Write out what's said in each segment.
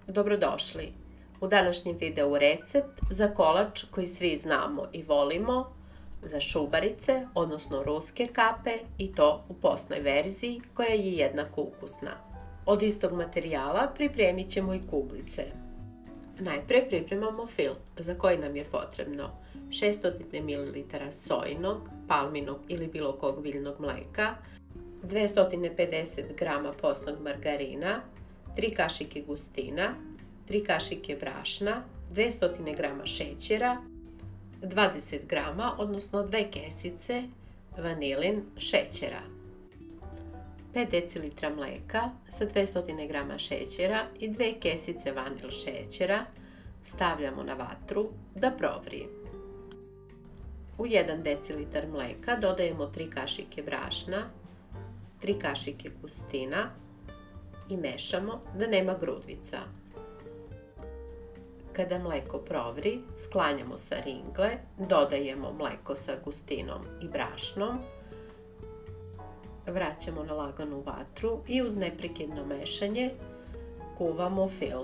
Dobrodošli! U današnjem videu recept za kolač koji svi znamo i volimo, za šubarice, odnosno ruske kape, i to u postnoj verziji koja je jednako ukusna. Od istog materijala pripremit ćemo i kuglice. Najpre pripremamo fil, za koji nam je potrebno 600 ml sojinog, palminog ili bilo kog biljnog mleka, 250 g postnog margarina, 3 kašike gustina, 3 kašike brašna, 200 g šećera, 20 g, odnosno 2 kesice vanilin šećera, 5 dl mleka sa 200 g šećera i 2 kesice vanil šećera stavljamo na vatru da provri. U 1 dl mleka dodajemo 3 kašike brašna, 3 kašike gustina i mešamo da nema grudvica. Kada mleko provri, sklanjamo sa ringle, dodajemo mleko sa gustinom i brašnom, vraćamo na laganu vatru i uz neprekidno mešanje kuvamo fil.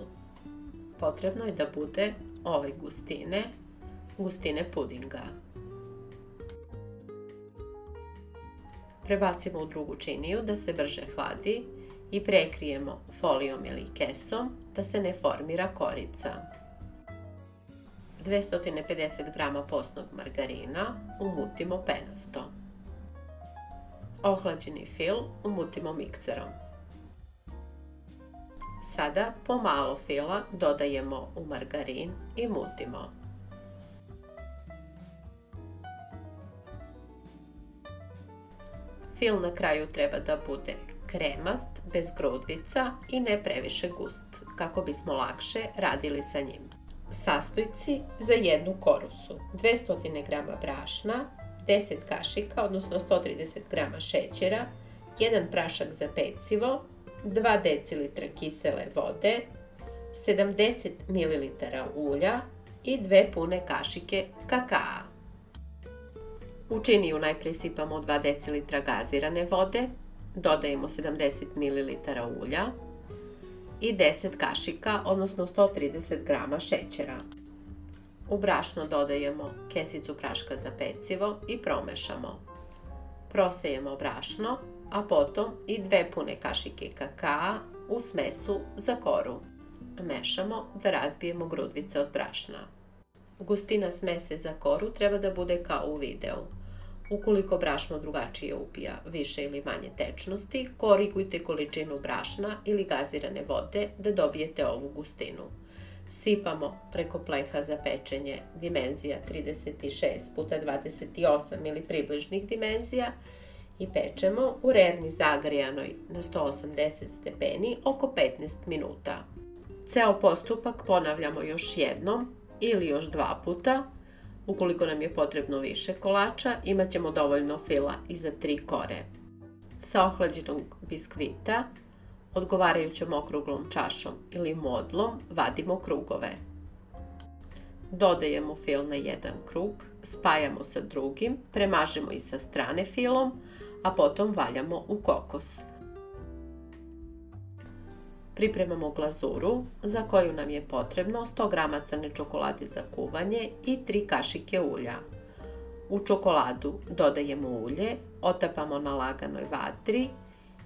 Potrebno je da bude ove gustine pudinga. Prebacimo u drugu činiju da se brže hladi i prekrijemo folijom ili kesom da se ne formira korica. 250 g postnog margarina umutimo penasto. Ohlađeni fil umutimo mikserom. Sada pomalo fila dodajemo u margarin i mutimo. Fil na kraju treba da bude kremast, bez grudvica i ne previše gust, kako bismo lakše radili sa njim. Sastojci za jednu korusu: 200 g brašna, 10 kašika, odnosno 130 g šećera, 1 prašak za pecivo, 2 dl kisele vode, 70 ml ulja i 2 pune kašike kakaa. U činiju najpre sipamo 2 dl gazirane vode, dodajemo 70 ml ulja i 10 kašika, odnosno 130 g šećera. U brašno dodajemo kesicu praška za pecivo i promešamo. Prosejemo brašno, a potom i 2 pune kašike kakaa u smesu za koru. Mešamo da razbijemo grudvice od brašna. Gustina smese za koru treba da bude kao u videu. Ukoliko brašno drugačije upija više ili manje tečnosti, korigujte količinu brašna ili gazirane vode da dobijete ovu gustinu. Sipamo preko pleha za pečenje dimenzija 36 x 28 ili približnih dimenzija i pečemo u rerni zagrejanoj na 180 stepeni oko 15 minuta. Ceo postupak ponavljamo još jednom ili još 2 puta. Ukoliko nam je potrebno više kolača, imat ćemo dovoljno fila i za 3 kore. Sa ohlađenog biskvita, odgovarajućom okruglom čašom ili modlom, vadimo krugove. Dodajemo fil na jedan krug, spajamo sa drugim, premažemo i sa strane filom, a potom valjamo u kokos. Pripremamo glazuru za koju nam je potrebno 100 g crne čokolade za kuvanje i 3 kašike ulja. U čokoladu dodajemo ulje, otapamo na laganoj vatri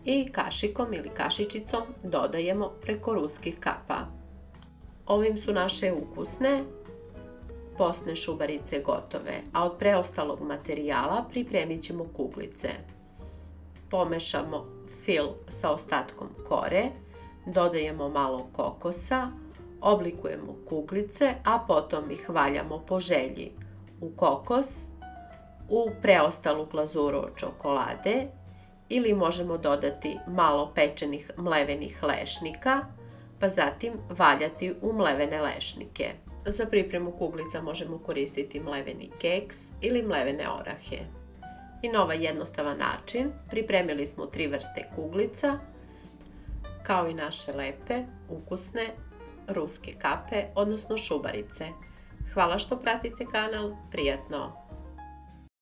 i kašikom ili kašičicom dodajemo preko ruskih kapa. Ovim su naše ukusne postne šubarice gotove, a od preostalog materijala pripremit ćemo kuglice. Pomešamo fil sa ostatkom kore, dodajemo malo kokosa, oblikujemo kuglice, a potom ih valjamo po želji u kokos, u preostalu glazuru od čokolade ili možemo dodati malo pečenih mlevenih lešnika, pa zatim valjati u mlevene lešnike. Za pripremu kuglica možemo koristiti mleveni keks ili mlevene orahe. I na ovaj jednostavan način pripremili smo 3 vrste kuglica, kao i naše lepe, ukusne ruske kape, odnosno šubarice. Hvala što pratite kanal, prijatno!